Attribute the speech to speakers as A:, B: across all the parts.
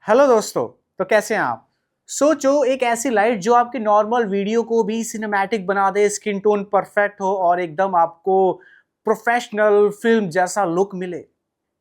A: Hello दोस्तों। तो कैसे हैं आप? सोचो एक ऐसी लाइट जो आपकी नॉर्मल वीडियो को भी सिनेमैटिक बना दे, स्किन टोन परफेक्ट हो और एकदम आपको प्रोफेशनल फिल्म जैसा लुक मिले।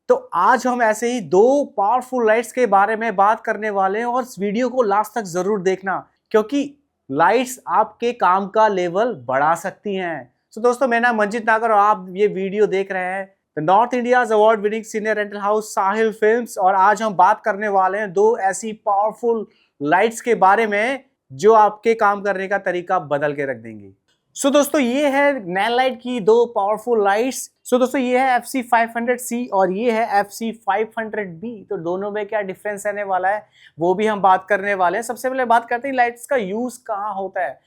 A: तो आज हम ऐसे ही दो पावरफुल लाइट्स के बारे में बात करने वाले हैं और इस वीडियो को लास्ट तक जरूर देखना, क्योंकि लाइट्स आपके काम का लेवल बढ़ा सकती हैं। तो दोस्तों, मेरा नाम मंजित नागर और आप ये वीडियो देख रहे हैं the north India's award winning senior rental house Sahil films. और आज हम बात करने वाले हैं दो ऐसी पावरफुल लाइट्स के बारे में जो आपके काम करने का तरीका बदल के रख देंगी। दोस्तों, ये है नैन लाइट की दो पावरफुल लाइट्स। दोस्तों, ये है FC500C और ये है FC500B। तो दोनों में क्या डिफरेंस रहने वाला है वो भी हम बात करने वाले हैं। सबसे पहले बात करते हैं लाइट्स का यूज कहाँ होता है।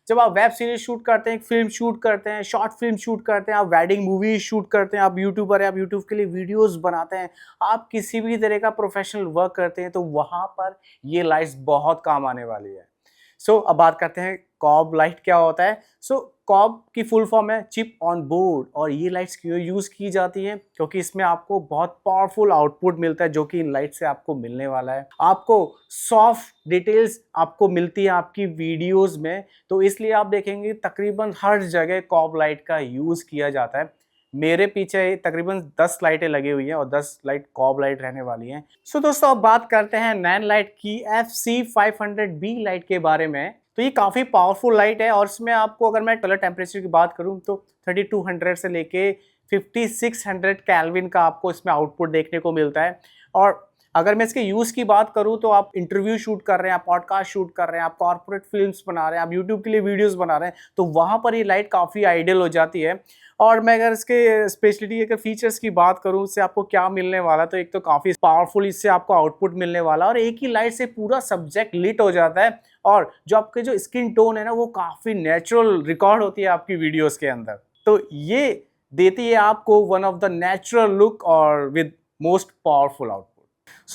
A: जब आप वेब सीरीज शूट करते हैं, फिल्म शूट करते हैं, शॉर्ट फिल्म शूट करते हैं, आप वेडिंग मूवी शूट करते हैं, आप यूट्यूबर है, आप यूट्यूब के लिए वीडियोस बनाते हैं, आप किसी भी तरह का प्रोफेशनल वर्क करते हैं, तो वहां पर ये लाइट्स बहुत काम आने वाली है। अब बात करते हैं कॉब लाइट क्या होता है। कॉब की फुल फॉर्म है चिप ऑन बोर्ड। और ये लाइट्स क्यों यूज की जाती हैं? क्योंकि इसमें आपको बहुत पावरफुल आउटपुट मिलता है जो कि इन लाइट से आपको मिलने वाला है। आपको सॉफ्ट डिटेल्स आपको मिलती है आपकी वीडियोस में, तो इसलिए आप देखेंगे तकरीबन हर जगह कॉब लाइट का यूज किया जाता है। मेरे पीछे तकरीबन 10 लाइटें लगी हुई हैं और 10 लाइट कॉब लाइट रहने वाली हैं। दोस्तों, अब बात करते हैं नैन लाइट की FC500B लाइट के बारे में। तो ये काफ़ी पावरफुल लाइट है और इसमें आपको, अगर मैं कलर टेम्परेचर की बात करूं, तो 3200 से लेके 5600 केल्विन का आपको इसमें आउटपुट देखने को मिलता है। और अगर मैं इसके यूज़ की बात करूं तो आप इंटरव्यू शूट कर रहे हैं, आप पॉडकास्ट शूट कर रहे हैं, आप कॉर्पोरेट फिल्म्स बना रहे हैं, आप यूट्यूब के लिए वीडियोस बना रहे हैं, तो वहाँ पर ये लाइट काफ़ी आइडियल हो जाती है। और मैं अगर इसके स्पेशलिटी के फीचर्स की बात करूं, इससे आपको क्या मिलने वाला, तो एक तो काफ़ी पावरफुल इससे आपको आउटपुट मिलने वाला और एक ही लाइट से पूरा सब्जेक्ट लिट हो जाता है। और जो आपके जो स्किन टोन है ना, वो काफ़ी नेचुरल रिकॉर्ड होती है आपकी वीडियोस के अंदर। तो ये देती है आपको one of the natural look और विद मोस्ट पावरफुल आउटपुट।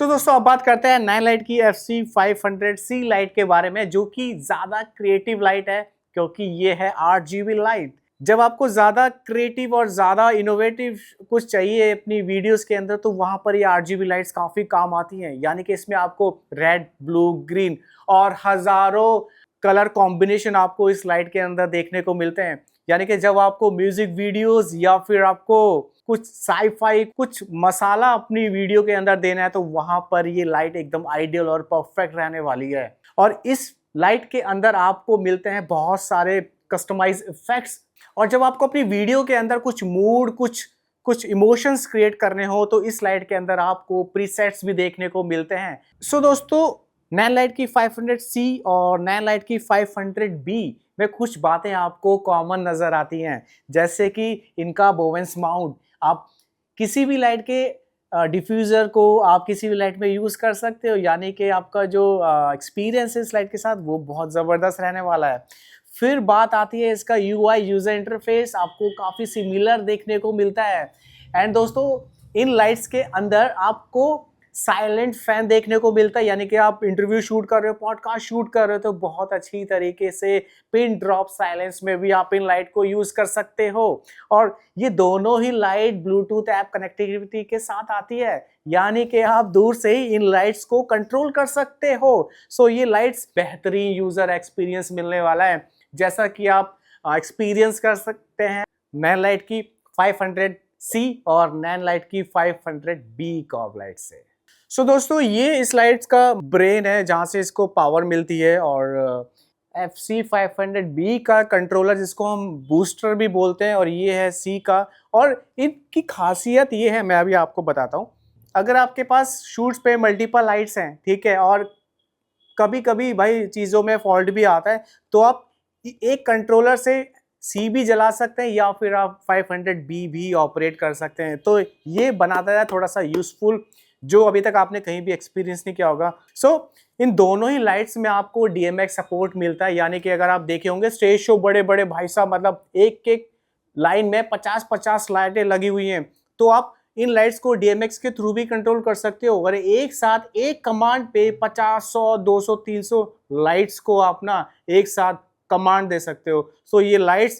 A: दोस्तों, अब बात करते हैं नैन लाइट की FC500C लाइट के बारे में, जो कि ज़्यादा क्रिएटिव लाइट है क्योंकि ये है RGB लाइट। जब आपको ज़्यादा क्रिएटिव और ज़्यादा इनोवेटिव कुछ चाहिए अपनी वीडियोस के अंदर, तो वहाँ पर ये RGB लाइट्स काफ़ी काम आती हैं। यानी कि इसमें आपको रेड, ब्लू, ग्रीन और हज़ारों कलर कॉम्बिनेशन आपको इस लाइट के अंदर देखने को मिलते हैं। यानी कि जब आपको म्यूजिक वीडियोस या फिर आपको कुछ साई-फाई, कुछ मसाला अपनी वीडियो के अंदर देना है, तो वहां पर ये लाइट एकदम आइडियल और परफेक्ट रहने वाली है। और इस लाइट के अंदर आपको मिलते हैं बहुत सारे कस्टमाइज इफेक्ट्स। और जब आपको अपनी वीडियो के अंदर कुछ मूड, कुछ इमोशंस क्रिएट करने हो, तो इस लाइट के अंदर आपको प्रीसेट्स भी देखने को मिलते हैं। दोस्तों, नैन लाइट की 500C और नैन लाइट की 500B में कुछ बातें आपको कॉमन नजर आती हैं, जैसे कि इनका बोवेंस माउंट। आप किसी भी लाइट के डिफ्यूज़र को आप किसी भी लाइट में यूज़ कर सकते हो, यानी कि आपका जो एक्सपीरियंस है इस लाइट के साथ वो बहुत ज़बरदस्त रहने वाला है। फिर बात आती है इसका UI यूज़र इंटरफेस, आपको काफ़ी सिमिलर देखने को मिलता है। एंड दोस्तों, इन लाइट्स के अंदर आपको साइलेंट फैन देखने को मिलता है, यानी कि आप इंटरव्यू शूट कर रहे हो, पॉडकास्ट शूट कर रहे हो, तो बहुत अच्छी तरीके से पिन ड्रॉप साइलेंस में भी आप इन लाइट को यूज कर सकते हो। और ये दोनों ही लाइट ब्लूटूथ ऐप कनेक्टिविटी के साथ आती है, यानी कि आप दूर से ही इन लाइट्स को कंट्रोल कर सकते हो। ये लाइट्स बेहतरीन यूजर एक्सपीरियंस मिलने वाला है, जैसा कि आप एक्सपीरियंस कर सकते हैं नैन लाइट की 500C और नैन लाइट की 500B कॉब लाइट से। दोस्तों, ये इस लाइट्स का ब्रेन है जहाँ से इसको पावर मिलती है। और FC500B का कंट्रोलर, जिसको हम बूस्टर भी बोलते हैं, और ये है C का। और इनकी खासियत ये है, मैं अभी आपको बताता हूँ। अगर आपके पास शूट्स पे मल्टीपल लाइट्स हैं, ठीक है, और कभी कभी भाई चीज़ों में फॉल्ट भी आता है, तो आप एक कंट्रोलर से C भी जला सकते हैं या फिर आप 500B भी ऑपरेट कर सकते हैं। तो ये बनाता है थोड़ा सा यूजफुल, जो अभी तक आपने कहीं भी एक्सपीरियंस नहीं किया होगा। इन दोनों ही लाइट्स में आपको DMX सपोर्ट मिलता है, यानी कि अगर आप देखे होंगे स्टेज शो, बड़े बड़े भाई साहब, मतलब एक एक लाइन में 50-50 लाइटें लगी हुई हैं, तो आप इन लाइट्स को DMX के थ्रू भी कंट्रोल कर सकते हो। अगर एक साथ एक कमांड पे 50, 100, 200, 300 लाइट्स को आप ना एक साथ कमांड दे सकते हो। ये लाइट्स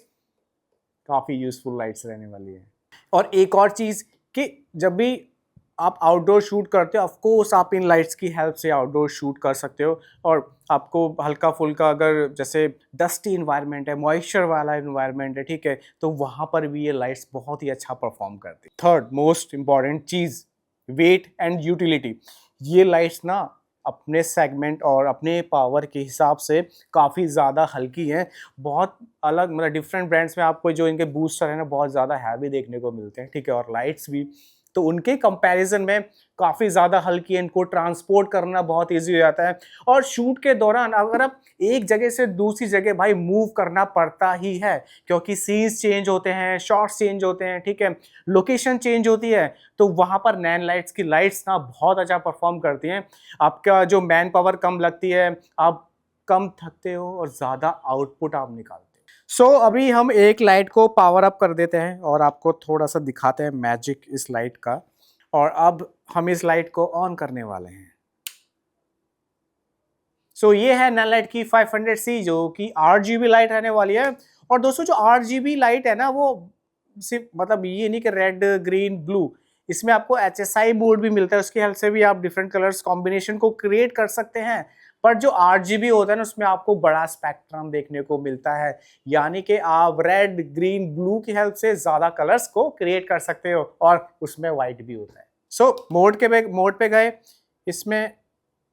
A: काफ़ी यूजफुल लाइट्स रहने वाली है। और एक और चीज़ कि जब भी आप आउटडोर शूट करते हो, ऑफ कोर्स आप इन लाइट्स की हेल्प से आउटडोर शूट कर सकते हो। और आपको हल्का फुल्का अगर जैसे डस्टी इन्वायरमेंट है, मॉइस्चर वाला इन्वायरमेंट है, ठीक है, तो वहाँ पर भी ये लाइट्स बहुत ही अच्छा परफॉर्म करती है। थर्ड मोस्ट इम्पॉर्टेंट चीज़, वेट एंड यूटिलिटी। ये लाइट्स ना अपने सेगमेंट और अपने पावर के हिसाब से काफ़ी ज़्यादा हल्की हैं। बहुत अलग मतलब डिफरेंट ब्रांड्स में आपको जो इनके बूस्टर है ना बहुत ज़्यादा हैवी देखने को मिलते हैं, ठीक है, और लाइट्स भी तो उनके कंपैरिजन में काफ़ी ज़्यादा हल्की है, इनको ट्रांसपोर्ट करना बहुत ईजी हो जाता है। और शूट के दौरान अगर आप एक जगह से दूसरी जगह भाई मूव करना पड़ता ही है, क्योंकि सीन्स चेंज होते हैं, शॉट्स चेंज होते हैं, ठीक है, लोकेशन चेंज होती है, तो वहाँ पर नैन लाइट्स की लाइट्स ना बहुत अच्छा परफॉर्म करती हैं। आपका जो मैन पावर कम लगती है, आप कम थकते हो और ज़्यादा आउटपुट आप निकालते हो। सो अभी हम एक लाइट को पावर अप कर देते हैं और आपको थोड़ा सा दिखाते हैं मैजिक इस लाइट का। और अब हम इस लाइट को ऑन करने वाले हैं। सो ये है नैन लाइट की 500C जो कि RGB लाइट रहने वाली है। और दोस्तों जो RGB लाइट है ना वो सिर्फ मतलब ये नहीं कि रेड ग्रीन ब्लू, इसमें आपको HSI मोड भी मिलता है, उसकी हेल्प से भी आप डिफरेंट कलर्स कॉम्बिनेशन को क्रिएट कर सकते हैं। पर जो RGB होता है ना उसमें आपको बड़ा स्पेक्ट्रम देखने को मिलता है, यानी कि आप रेड ग्रीन ब्लू की हेल्प से ज्यादा कलर्स को क्रिएट कर सकते हो और उसमें व्हाइट भी होता है। सो मोड पे गए, इसमें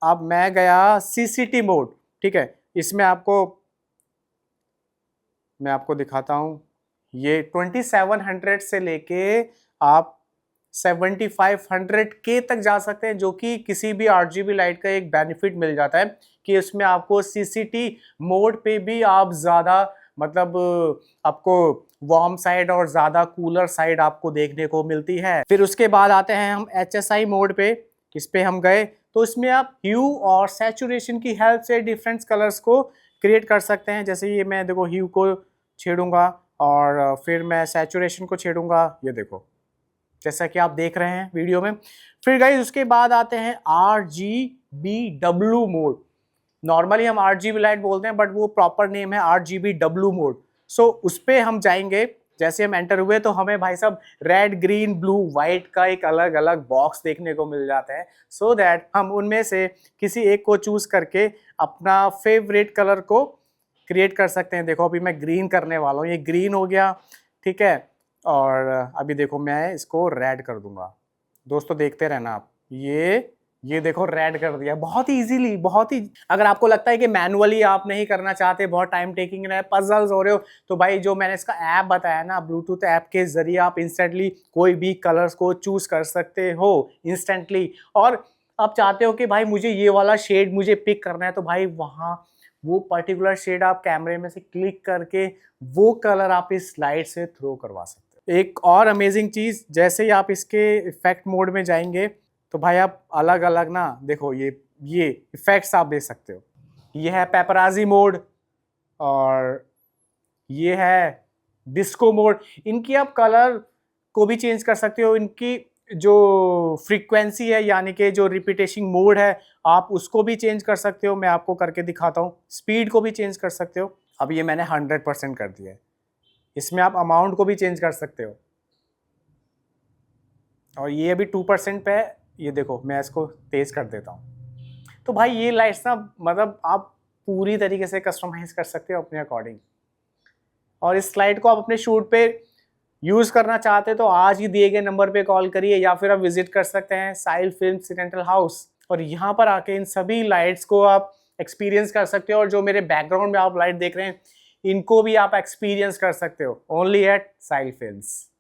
A: अब मैं गया CCT मोड, ठीक है, इसमें मैं आपको दिखाता हूं। ये 2700 से लेके आप 7500K तक जा सकते हैं, जो कि किसी भी RGB लाइट का एक बेनिफिट मिल जाता है कि उसमें आपको CCT मोड पे भी आप ज़्यादा मतलब आपको वार्म साइड और ज़्यादा कूलर साइड आपको देखने को मिलती है। फिर उसके बाद आते हैं हम HSI मोड पे, इस पे हम गए तो इसमें आप ह्यू और सैचुरेशन की हेल्प से डिफरेंट कलर्स को क्रिएट कर सकते हैं। जैसे ये मैं देखो ह्यू को छेड़ूंगा और फिर मैं सैचुरेशन को छेड़ूंगा, ये देखो जैसा कि आप देख रहे हैं वीडियो में। फिर गाइस उसके बाद आते हैं RGBW मोड। नॉर्मली हम RGB लाइट बोलते हैं बट वो प्रॉपर नेम है RGBW मोड। सो उस पे हम जाएंगे, जैसे हम एंटर हुए तो हमें भाई साहब रेड ग्रीन ब्लू व्हाइट का एक अलग अलग बॉक्स देखने को मिल जाता है, सो दैट हम उनमें से किसी एक को चूज करके अपना फेवरेट कलर को क्रिएट कर सकते हैं। देखो अभी मैं ग्रीन करने वाला हूँ, ये ग्रीन हो गया, ठीक है, और अभी देखो मैं इसको रेड कर दूंगा। दोस्तों देखते रहना आप, ये देखो रेड कर दिया बहुत ही इजीली, बहुत ही। अगर आपको लगता है कि मैनुअली आप नहीं करना चाहते, बहुत टाइम टेकिंग है, पजल्स हो रहे हो, तो भाई जो मैंने इसका ऐप बताया ना, ब्लूटूथ ऐप के जरिए आप इंस्टेंटली कोई भी कलर्स को चूज कर सकते हो इंस्टेंटली। और आप चाहते हो कि भाई मुझे ये वाला शेड मुझे पिक करना है, तो भाई वहाँ वो पर्टिकुलर शेड आप कैमरे में से क्लिक करके वो कलर आप इस लाइट से थ्रो करवा सकते हो। एक और अमेजिंग चीज, जैसे ही आप इसके इफेक्ट मोड में जाएंगे तो भाई आप अलग अलग ना देखो ये इफेक्ट्स आप देख सकते हो। ये है पेपराजी मोड और ये है डिस्को मोड। इनकी आप कलर को भी चेंज कर सकते हो, इनकी जो फ्रीक्वेंसी है यानी कि जो रिपीटेशन मोड है आप उसको भी चेंज कर सकते हो। मैं आपको करके दिखाता हूँ, स्पीड को भी चेंज कर सकते हो। अब ये मैंने 100% कर दिया है, इसमें आप अमाउंट को भी चेंज कर सकते हो। और ये अभी 2% पे है, ये देखो मैं इसको तेज कर देता हूँ। तो भाई ये लाइट्स ना मतलब आप पूरी तरीके से कस्टमाइज कर सकते हो अपने अकॉर्डिंग। और इस लाइट को आप अपने शूट पे यूज करना चाहते हो तो आज ही दिए गए नंबर पे कॉल करिए, या फिर आप विजिट कर सकते हैं साहिल फिल्म्स रेंटल हाउस, और यहाँ पर आके इन सभी लाइट्स को आप एक्सपीरियंस कर सकते हो। और जो मेरे बैकग्राउंड में आप लाइट देख रहे हैं इनको भी आप एक्सपीरियंस कर सकते हो ओनली एट साहिल फिल्म्स।